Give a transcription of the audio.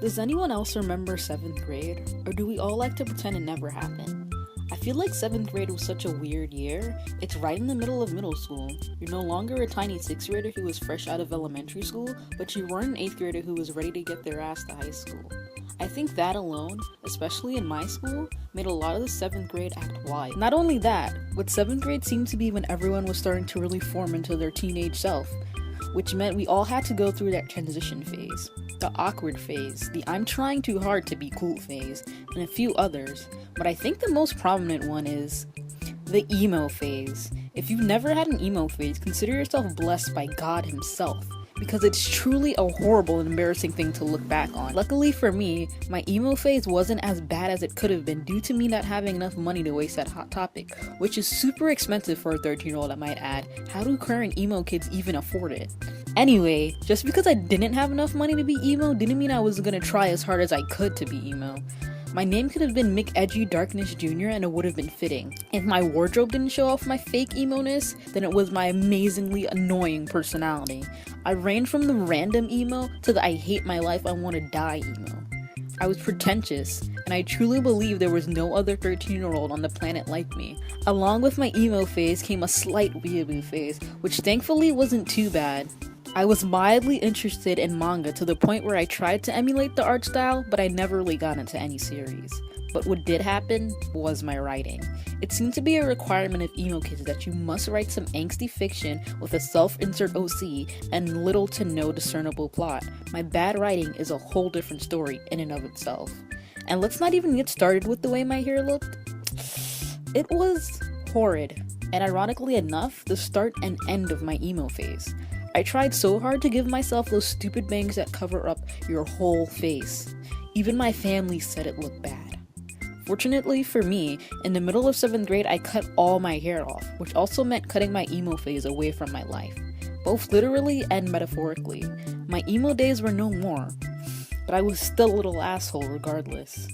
Does anyone else remember 7th grade? Or do we all like to pretend it never happened? I feel like 7th grade was such a weird year. It's right in the middle of middle school. You're no longer a tiny 6th grader who was fresh out of elementary school, but you weren't an 8th grader who was ready to get their ass to high school. I think that alone, especially in my school, made a lot of the 7th grade act wide. Not only that, but 7th grade seemed to be when everyone was starting to really form into their teenage self, which meant we all had to go through that transition phase, the awkward phase, the I'm trying too hard to be cool phase, and a few others, but I think the most prominent one is the emo phase. If you've never had an emo phase, consider yourself blessed by God himself, because it's truly a horrible and embarrassing thing to look back on. Luckily for me, my emo phase wasn't as bad as it could have been due to me not having enough money to waste at Hot Topic, which is super expensive for a 13-year-old I might add. How do current emo kids even afford it? Anyway, just because I didn't have enough money to be emo didn't mean I was gonna try as hard as I could to be emo. My name could have been Mick Edgy Darkness Jr. and it would have been fitting. If my wardrobe didn't show off my fake emo-ness, then it was my amazingly annoying personality. I ranged from the random emo to the I hate my life, I want to die emo. I was pretentious, and I truly believe there was no other 13-year-old on the planet like me. Along with my emo phase came a slight weeaboo phase, which thankfully wasn't too bad. I was mildly interested in manga to the point where I tried to emulate the art style, but I never really got into any series. But what did happen was my writing. It seemed to be a requirement of emo kids that you must write some angsty fiction with a self-insert OC and little to no discernible plot. My bad writing is a whole different story in and of itself. And let's not even get started with the way my hair looked. It was horrid, and ironically enough, the start and end of my emo phase. I tried so hard to give myself those stupid bangs that cover up your whole face. Even my family said it looked bad. Fortunately for me, in the middle of 7th grade I cut all my hair off, which also meant cutting my emo phase away from my life, both literally and metaphorically. My emo days were no more, but I was still a little asshole regardless.